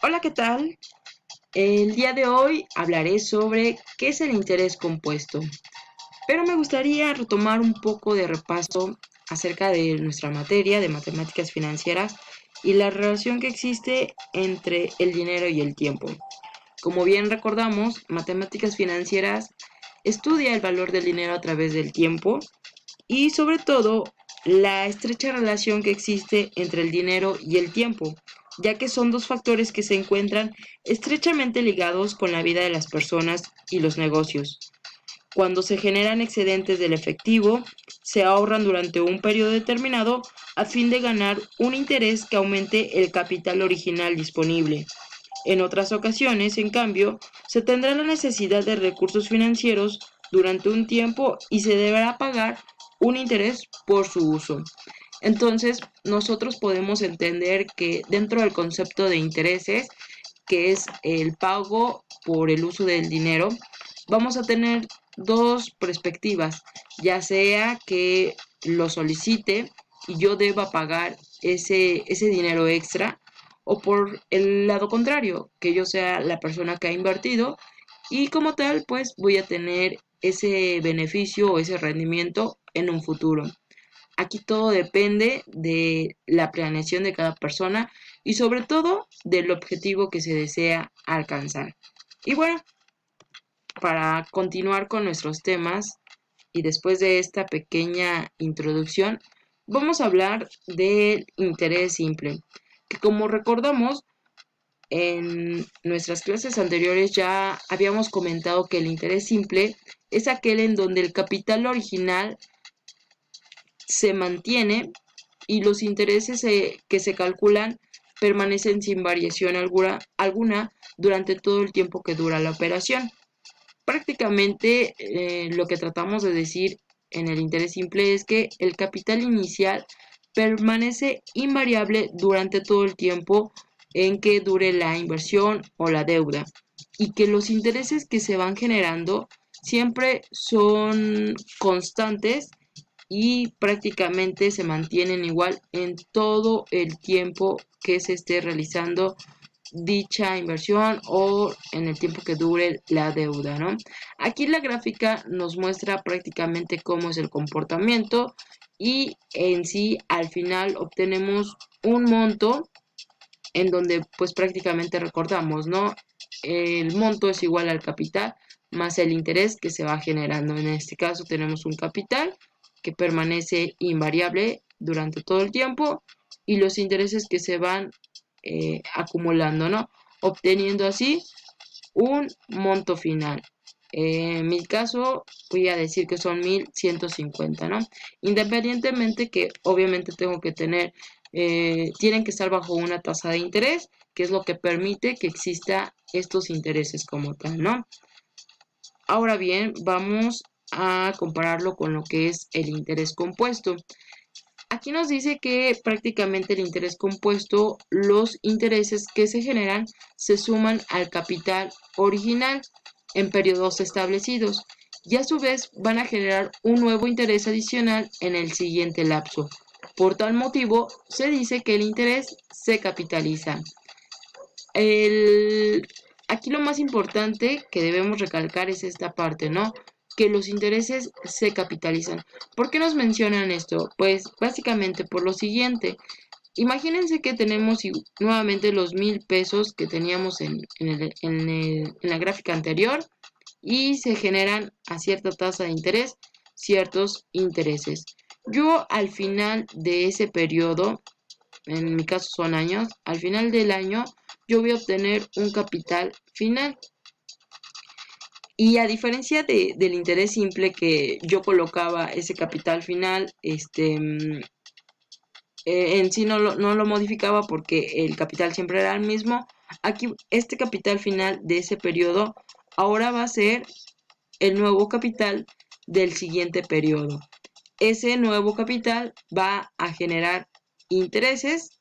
Hola, ¿qué tal? El día de hoy hablaré sobre qué es el interés compuesto, pero me gustaría retomar un poco de repaso acerca de nuestra materia de matemáticas financieras y la relación que existe entre el dinero y el tiempo. Como bien recordamos, matemáticas financieras estudia el valor del dinero a través del tiempo y sobre todo la estrecha relación que existe entre el dinero y el tiempo, ya que son dos factores que se encuentran estrechamente ligados con la vida de las personas y los negocios. Cuando se generan excedentes del efectivo, se ahorran durante un periodo determinado a fin de ganar un interés que aumente el capital original disponible. En otras ocasiones, en cambio, se tendrá la necesidad de recursos financieros durante un tiempo y se deberá pagar un interés por su uso. Entonces, nosotros podemos entender que dentro del concepto de intereses, que es el pago por el uso del dinero, vamos a tener dos perspectivas, ya sea que lo solicite y yo deba pagar ese dinero extra, o por el lado contrario, que yo sea la persona que ha invertido y como tal, pues voy a tener ese beneficio o ese rendimiento en un futuro. Aquí todo depende de la planeación de cada persona y sobre todo del objetivo que se desea alcanzar. Y bueno, para continuar con nuestros temas y después de esta pequeña introducción, vamos a hablar del interés simple, que como recordamos, en nuestras clases anteriores ya habíamos comentado que el interés simple es aquel en donde el capital original se mantiene y los intereses que se calculan permanecen sin variación alguna durante todo el tiempo que dura la operación. Prácticamente lo que tratamos de decir en el interés simple es que el capital inicial permanece invariable durante todo el tiempo en que dure la inversión o la deuda y que los intereses que se van generando siempre son constantes y prácticamente se mantienen igual en todo el tiempo que se esté realizando dicha inversión o en el tiempo que dure la deuda, ¿no? Aquí la gráfica nos muestra prácticamente cómo es el comportamiento y en sí al final obtenemos un monto en donde pues prácticamente recordamos, ¿no? El monto es igual al capital más el interés que se va generando. En este caso tenemos un capital que permanece invariable durante todo el tiempo y los intereses que se van acumulando, ¿no? Obteniendo así un monto final. En mi caso, voy a decir que son 1150, ¿no? Independientemente que obviamente tengo que tener, tienen que estar bajo una tasa de interés, que es lo que permite que exista estos intereses como tal, ¿no? Ahora bien, vamos a compararlo con lo que es el interés compuesto. Aquí nos dice que prácticamente el interés compuesto, los intereses que se generan se suman al capital original en periodos establecidos y a su vez van a generar un nuevo interés adicional en el siguiente lapso. Por tal motivo, se dice que el interés se capitaliza. El, Aquí lo más importante que debemos recalcar es esta parte, ¿no? Que los intereses se capitalizan. ¿Por qué nos mencionan esto? Pues básicamente por lo siguiente. Imagínense que tenemos nuevamente los 1000 pesos que teníamos en la gráfica anterior y se generan a cierta tasa de interés ciertos intereses. Yo al final de ese periodo, en mi caso son años, al final del año yo voy a obtener un capital final. Y a diferencia del interés simple que yo colocaba ese capital final, en sí no lo modificaba porque el capital siempre era el mismo. Aquí este capital final de ese periodo ahora va a ser el nuevo capital del siguiente periodo. Ese nuevo capital va a generar intereses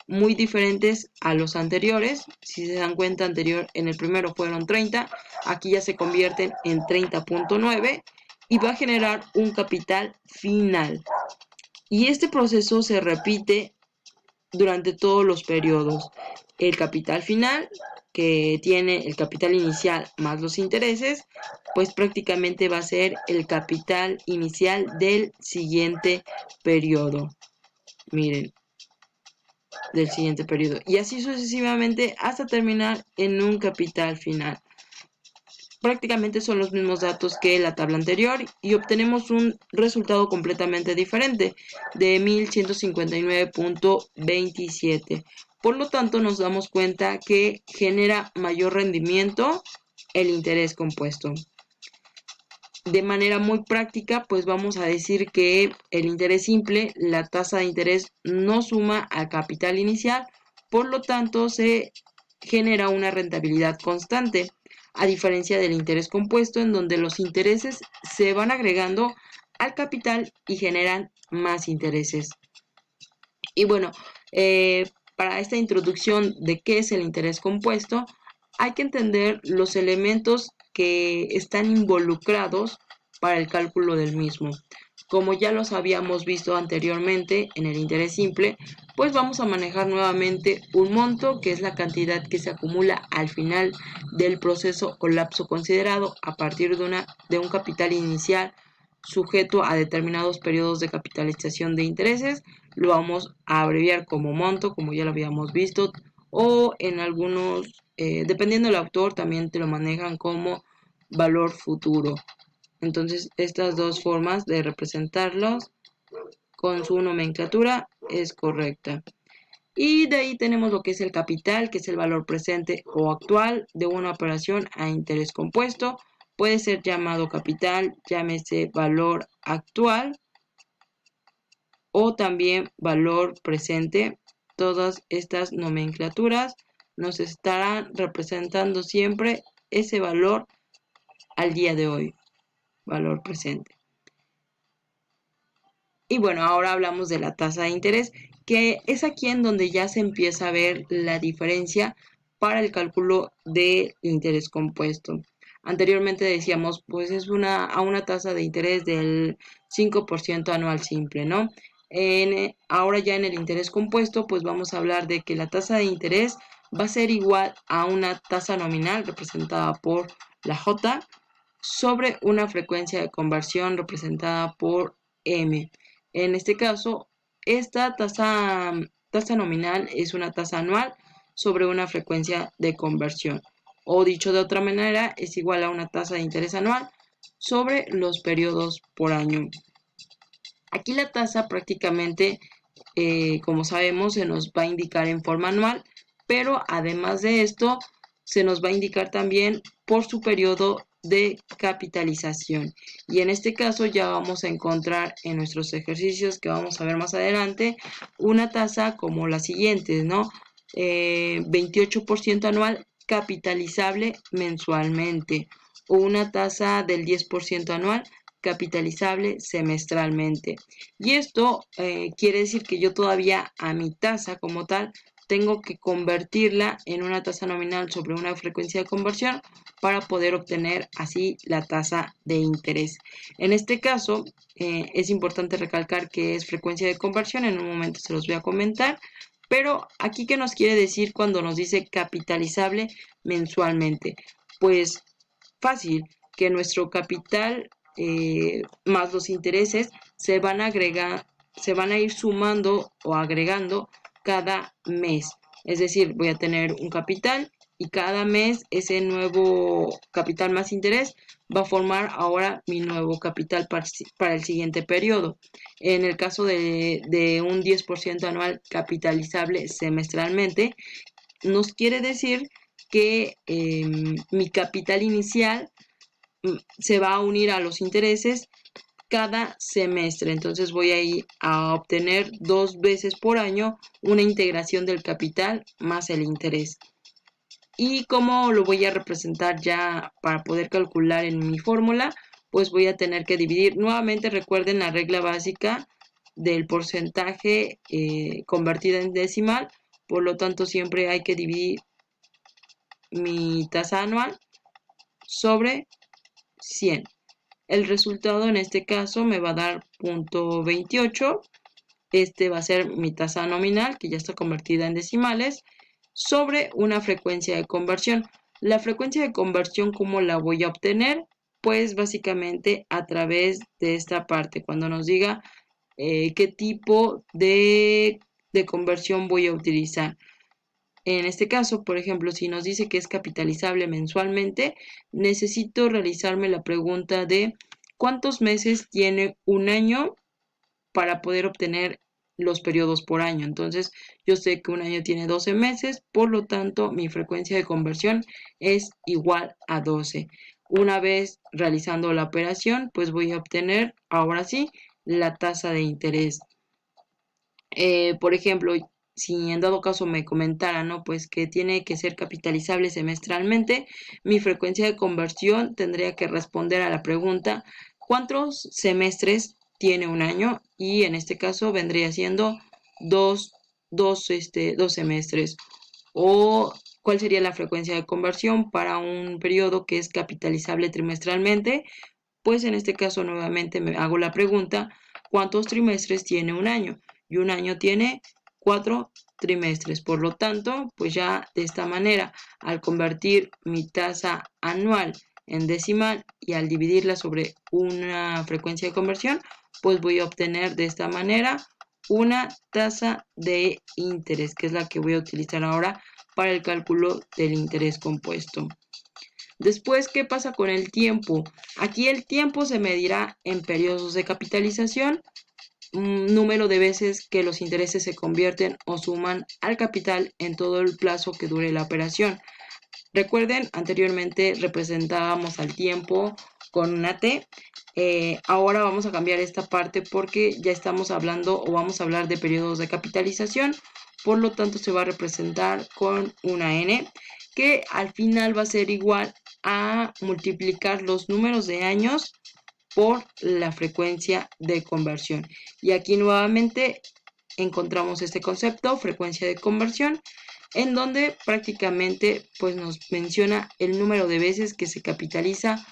muy diferentes a los anteriores. Si se dan cuenta, en el primero fueron 30, aquí ya se convierten en 30.9 y va a generar un capital final. Y este proceso se repite durante todos los periodos. el capital final, que tiene el capital inicial más los intereses, pues prácticamente va a ser el capital inicial del siguiente periodo. Miren, del siguiente periodo. Y así sucesivamente hasta terminar en un capital final. Prácticamente son los mismos datos que la tabla anterior y obtenemos un resultado completamente diferente de 1159.27. Por lo tanto, nos damos cuenta que genera mayor rendimiento el interés compuesto. De manera muy práctica, pues vamos a decir que el interés simple, la tasa de interés no suma al capital inicial, por lo tanto se genera una rentabilidad constante, a diferencia del interés compuesto, en donde los intereses se van agregando al capital y generan más intereses. Y bueno, para esta introducción de qué es el interés compuesto, hay que entender los elementos que están involucrados para el cálculo del mismo. Como ya los habíamos visto anteriormente en el interés simple, pues vamos a manejar nuevamente un monto, que es la cantidad que se acumula al final del proceso o lapso considerado a partir de un capital inicial sujeto a determinados periodos de capitalización de intereses. Lo vamos a abreviar como monto, como ya lo habíamos visto, o en algunos, dependiendo del autor, también te lo manejan como valor futuro. Entonces, estas dos formas de representarlos con su nomenclatura es correcta. Y de ahí tenemos lo que es el capital, que es el valor presente o actual de una operación a interés compuesto. Puede ser llamado capital, llámese valor actual o también valor presente. Todas estas nomenclaturas nos estarán representando siempre ese valor al día de hoy, valor presente. Y bueno, ahora hablamos de la tasa de interés, que es aquí en donde ya se empieza a ver la diferencia para el cálculo de interés compuesto. Anteriormente decíamos, pues es a una tasa de interés del 5% anual simple, ¿no? Ahora ya en el interés compuesto, pues vamos a hablar de que la tasa de interés va a ser igual a una tasa nominal representada por la J sobre una frecuencia de conversión representada por M. En este caso, esta tasa nominal es una tasa anual sobre una frecuencia de conversión. O dicho de otra manera, es igual a una tasa de interés anual sobre los periodos por año. Aquí la tasa prácticamente, como sabemos, se nos va a indicar en forma anual, pero además de esto, se nos va a indicar también por su periodo de capitalización. Y en este caso ya vamos a encontrar en nuestros ejercicios que vamos a ver más adelante una tasa como la siguiente, ¿no? 28% anual capitalizable mensualmente o una tasa del 10% anual capitalizable semestralmente. Y esto quiere decir que yo todavía a mi tasa como tal tengo que convertirla en una tasa nominal sobre una frecuencia de conversión para poder obtener así la tasa de interés. En este caso, es importante recalcar que es frecuencia de conversión, en un momento se los voy a comentar, pero aquí, ¿qué nos quiere decir cuando nos dice capitalizable mensualmente? Pues fácil, que nuestro capital más los intereses se van a ir sumando o agregando cada mes. Es decir, voy a tener un capital y cada mes ese nuevo capital más interés va a formar ahora mi nuevo capital para el siguiente periodo. En el caso de un 10% anual capitalizable semestralmente, nos quiere decir que mi capital inicial se va a unir a los intereses cada semestre. Entonces voy a ir a obtener 2 veces por año una integración del capital más el interés. ¿Y cómo lo voy a representar ya para poder calcular en mi fórmula? Pues voy a tener que dividir. Nuevamente recuerden la regla básica del porcentaje convertida en decimal. Por lo tanto, siempre hay que dividir mi tasa anual sobre 100. El resultado en este caso me va a dar 0.28. Este va a ser mi tasa nominal, que ya está convertida en decimales, sobre una frecuencia de conversión. La frecuencia de conversión, ¿cómo la voy a obtener? Pues básicamente a través de esta parte, cuando nos diga qué tipo de conversión voy a utilizar. En este caso, por ejemplo, si nos dice que es capitalizable mensualmente, necesito realizarme la pregunta de ¿cuántos meses tiene un año para poder obtener los periodos por año? Entonces, yo sé que un año tiene 12 meses, por lo tanto, mi frecuencia de conversión es igual a 12. Una vez realizando la operación, pues voy a obtener, ahora sí, la tasa de interés. Por ejemplo, si en dado caso me comentara, ¿no? Pues que tiene que ser capitalizable semestralmente, mi frecuencia de conversión tendría que responder a la pregunta, ¿cuántos semestres tiene un año? Y en este caso vendría siendo dos semestres. O cuál sería la frecuencia de conversión para un periodo que es capitalizable trimestralmente. Pues en este caso nuevamente me hago la pregunta, ¿cuántos trimestres tiene un año? Y un año tiene 4 trimestres. Por lo tanto, pues ya de esta manera, al convertir mi tasa anual en decimal y al dividirla sobre una frecuencia de conversión, pues voy a obtener de esta manera una tasa de interés, que es la que voy a utilizar ahora para el cálculo del interés compuesto. Después, ¿qué pasa con el tiempo? Aquí el tiempo se medirá en periodos de capitalización, número de veces que los intereses se convierten o suman al capital en todo el plazo que dure la operación. Recuerden, anteriormente representábamos al tiempo con una T. Ahora vamos a cambiar esta parte porque ya estamos hablando o vamos a hablar de periodos de capitalización. Por lo tanto, se va a representar con una N, que al final va a ser igual a multiplicar los números de años por la frecuencia de conversión. Y aquí nuevamente encontramos este concepto, frecuencia de conversión, en donde prácticamente pues nos menciona el número de veces que se capitaliza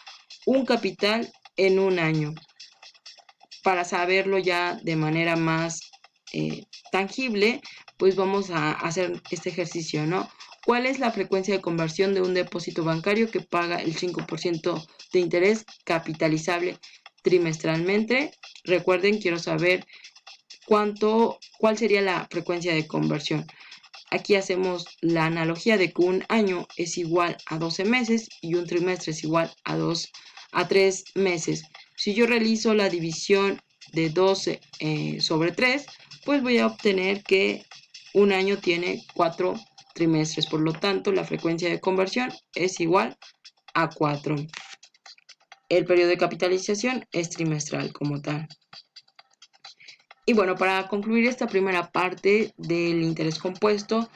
un capital en un año. Para saberlo ya de manera más tangible, pues vamos a hacer este ejercicio, ¿no? ¿Cuál es la frecuencia de conversión de un depósito bancario que paga el 5% de interés capitalizable trimestralmente? Recuerden, quiero saber cuál sería la frecuencia de conversión. Aquí hacemos la analogía de que un año es igual a 12 meses y un trimestre es igual a 3 meses. Si yo realizo la división de 12 sobre 3, pues voy a obtener que un año tiene 4 trimestres. Por lo tanto, la frecuencia de conversión es igual a 4. El periodo de capitalización es trimestral como tal. Y bueno, para concluir esta primera parte del interés compuesto,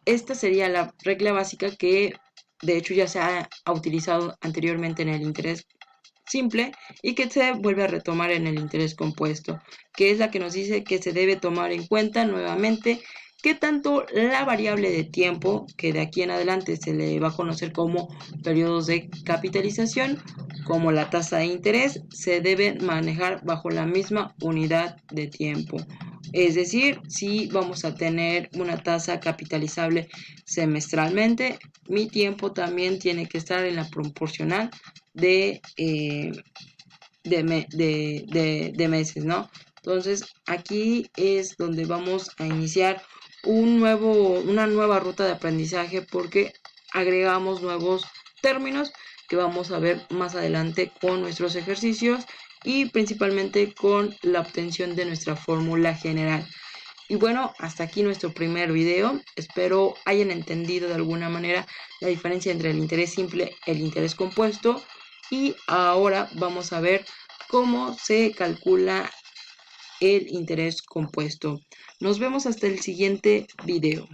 esta sería la regla básica que de hecho ya se ha utilizado anteriormente en el interés simple y que se vuelve a retomar en el interés compuesto, que es la que nos dice que se debe tomar en cuenta nuevamente que tanto la variable de tiempo, que de aquí en adelante se le va a conocer como periodos de capitalización, como la tasa de interés, se deben manejar bajo la misma unidad de tiempo. Es decir, si vamos a tener una tasa capitalizable semestralmente, mi tiempo también tiene que estar en la proporcional de meses, ¿no? Entonces, aquí es donde vamos a iniciar una nueva ruta de aprendizaje porque agregamos nuevos términos que vamos a ver más adelante con nuestros ejercicios y principalmente con la obtención de nuestra fórmula general. Y bueno, hasta aquí nuestro primer video. Espero hayan entendido de alguna manera la diferencia entre el interés simple y el interés compuesto. Y ahora vamos a ver cómo se calcula el interés compuesto. Nos vemos hasta el siguiente video.